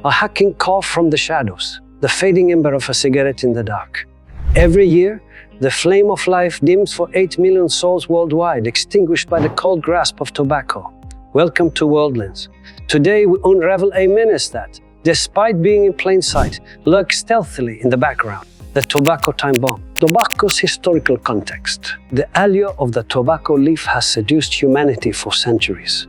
a hacking cough from the shadows, the fading ember of a cigarette in the dark. Every year, the flame of life dims for 8 million souls worldwide, extinguished by the cold grasp of tobacco. Welcome to WorldLens. Today we unravel a menace that, despite being in plain sight, lurks stealthily in the background: the tobacco time bomb. Tobacco's historical context. The allure of the tobacco leaf has seduced humanity for centuries.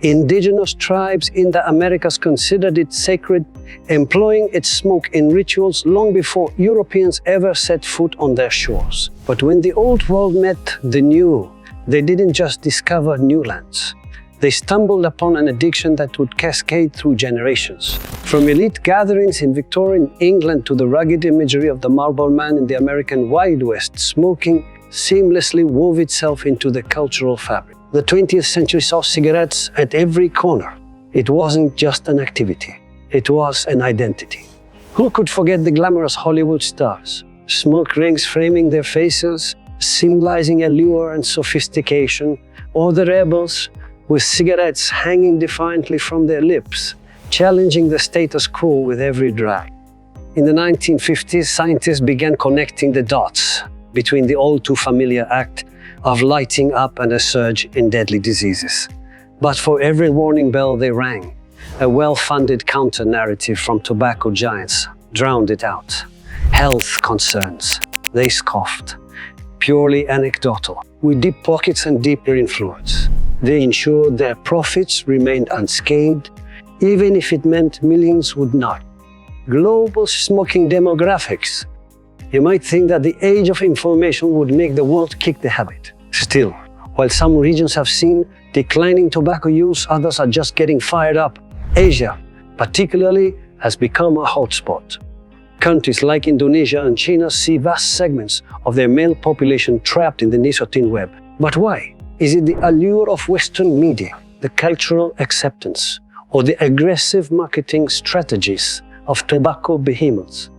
Indigenous tribes in the Americas considered it sacred, employing its smoke in rituals long before Europeans ever set foot on their shores. But when the old world met the new, they didn't just discover new lands. They stumbled upon an addiction that would cascade through generations. From elite gatherings in Victorian England to the rugged imagery of the Marlboro Man in the American Wild West, smoking seamlessly wove itself into the cultural fabric. The 20th century saw cigarettes at every corner. It wasn't just an activity, it was an identity. Who could forget the glamorous Hollywood stars? Smoke rings framing their faces, symbolizing allure and sophistication, or the rebels with cigarettes hanging defiantly from their lips, challenging the status quo with every drag. In the 1950s, scientists began connecting the dots between the all too familiar act of lighting up and a surge in deadly diseases. But for every warning bell they rang, a well-funded counter-narrative from tobacco giants drowned it out. Health concerns, they scoffed, purely anecdotal. With deep pockets and deeper influence, they ensured their profits remained unscathed, even if it meant millions would not. Global smoking demographics. You might think that the age of information would make the world kick the habit. Still, while some regions have seen declining tobacco use, others are just getting fired up. Asia, particularly, has become a hotspot. Countries like Indonesia and China see vast segments of their male population trapped in the nicotine web. But why? Is it the allure of Western media, the cultural acceptance, or the aggressive marketing strategies of tobacco behemoths?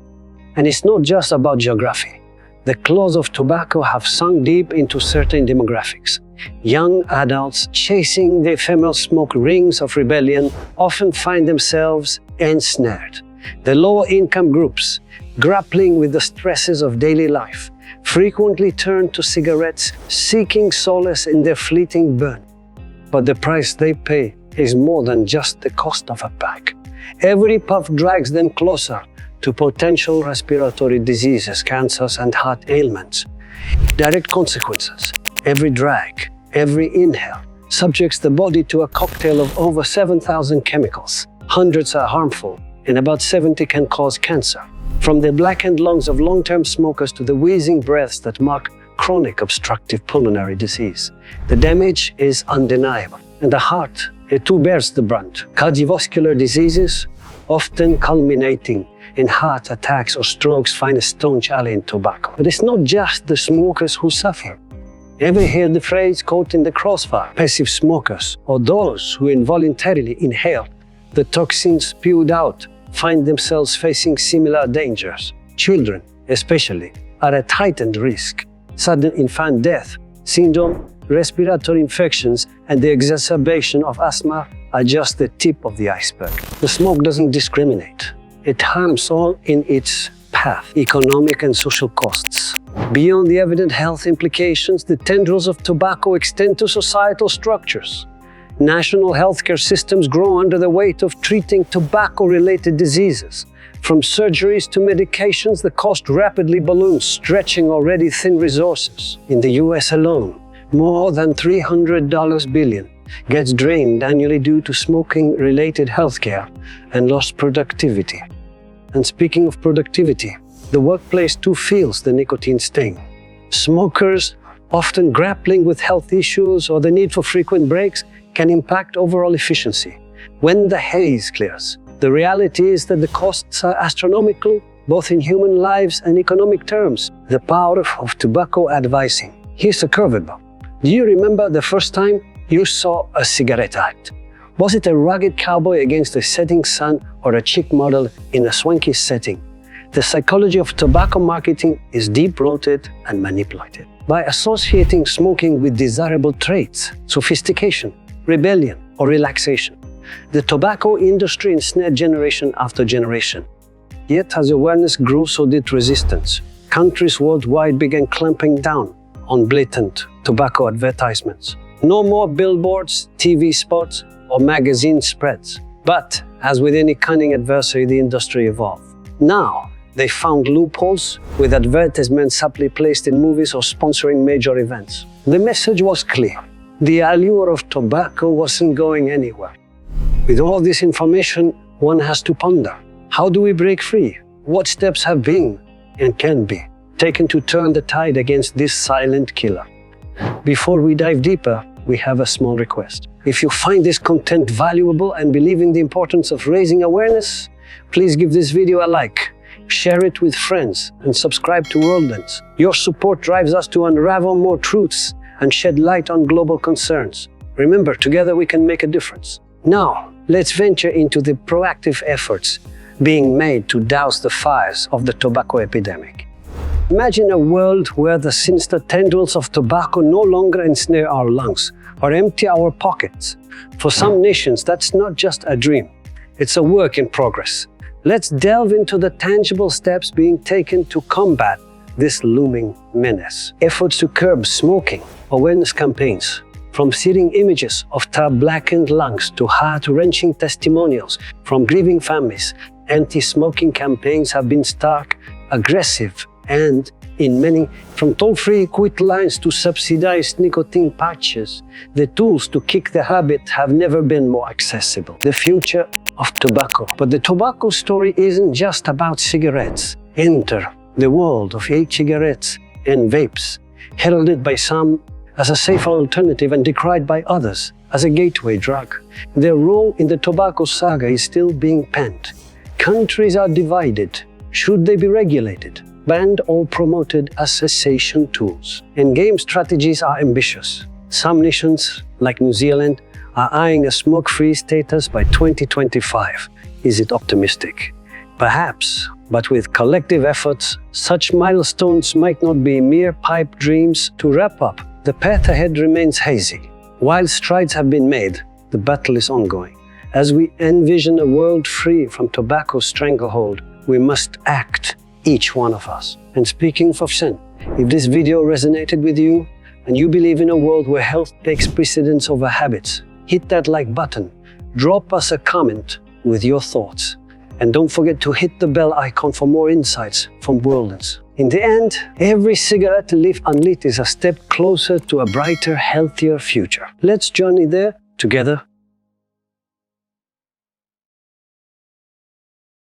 And it's not just about geography. The claws of tobacco have sunk deep into certain demographics. Young adults chasing the ephemeral smoke rings of rebellion often find themselves ensnared. The lower income groups, grappling with the stresses of daily life, frequently turn to cigarettes, seeking solace in their fleeting burn. But the price they pay is more than just the cost of a pack. Every puff drags them closer to potential respiratory diseases, cancers, and heart ailments. Direct consequences. Every drag, every inhale subjects the body to a cocktail of over 7,000 chemicals. Hundreds are harmful, and about 70 can cause cancer. From the blackened lungs of long-term smokers to the wheezing breaths that mark chronic obstructive pulmonary disease, the damage is undeniable. And the heart, it too bears the brunt. Cardiovascular diseases, often culminating in heart attacks or strokes, find a staunch ally in tobacco. But it's not just the smokers who suffer. Ever hear the phrase caught in the crossfire? Passive smokers, or those who involuntarily inhale the toxins spewed out, find themselves facing similar dangers. Children, especially, are at heightened risk. Sudden infant death, syndrome, respiratory infections, and the exacerbation of asthma are just the tip of the iceberg. The smoke doesn't discriminate. It harms all in its path, economic and social costs. Beyond the evident health implications, the tendrils of tobacco extend to societal structures. National healthcare systems grow under the weight of treating tobacco-related diseases. From surgeries to medications, the cost rapidly balloons, stretching already thin resources. In the US alone, more than $300 billion gets drained annually due to smoking-related healthcare and lost productivity. And speaking of productivity, the workplace too feels the nicotine sting. Smokers, often grappling with health issues or the need for frequent breaks, can impact overall efficiency. When the haze clears, the reality is that the costs are astronomical, both in human lives and economic terms. The power of tobacco advising. Here's a curveball. Do you remember the first time you saw a cigarette ad? Was it a rugged cowboy against a setting sun or a chic model in a swanky setting? The psychology of tobacco marketing is deep-rooted and manipulated. By associating smoking with desirable traits, sophistication, rebellion, or relaxation, The tobacco industry ensnared generation after generation. Yet as awareness grew, so did resistance. Countries worldwide began clamping down on blatant tobacco advertisements. No more billboards, TV spots, or magazine spreads. But, as with any cunning adversary, the industry evolved. Now, they found loopholes with advertisements subtly placed in movies or sponsoring major events. The message was clear. The allure of tobacco wasn't going anywhere. With all this information, one has to ponder. How do we break free? What steps have been and can be taken to turn the tide against this silent killer? Before we dive deeper, we have a small request. If you find this content valuable and believe in the importance of raising awareness, please give this video a like, share it with friends, and subscribe to WorldLens. Your support drives us to unravel more truths and shed light on global concerns. Remember, together we can make a difference. Now, let's venture into the proactive efforts being made to douse the fires of the tobacco epidemic. Imagine a world where the sinister tendrils of tobacco no longer ensnare our lungs or empty our pockets. For some nations, that's not just a dream. It's a work in progress. Let's delve into the tangible steps being taken to combat this looming menace. Efforts to curb smoking, awareness campaigns, from searing images of tar-blackened lungs to heart-wrenching testimonials from grieving families, anti-smoking campaigns have been stark, aggressive, and, in many, from toll-free quit lines to subsidized nicotine patches, the tools to kick the habit have never been more accessible. The future of tobacco. But the tobacco story isn't just about cigarettes. Enter the world of e-cigarettes and vapes, heralded by some as a safer alternative and decried by others as a gateway drug. Their role in the tobacco saga is still being penned. Countries are divided. Should they be regulated, banned, or promoted as cessation tools? Endgame strategies are ambitious. Some nations, like New Zealand, are eyeing a smoke-free status by 2025. Is it optimistic? Perhaps, but with collective efforts, such milestones might not be mere pipe dreams. To wrap up, the path ahead remains hazy. While strides have been made, the battle is ongoing. As we envision a world free from tobacco's stranglehold, we must act, each one of us. And speaking for sin, if this video resonated with you, and you believe in a world where health takes precedence over habits, hit that like button, drop us a comment with your thoughts, and don't forget to hit the bell icon for more insights from WorldLens. In the end, every cigarette leaf unlit is a step closer to a brighter, healthier future. Let's journey there together.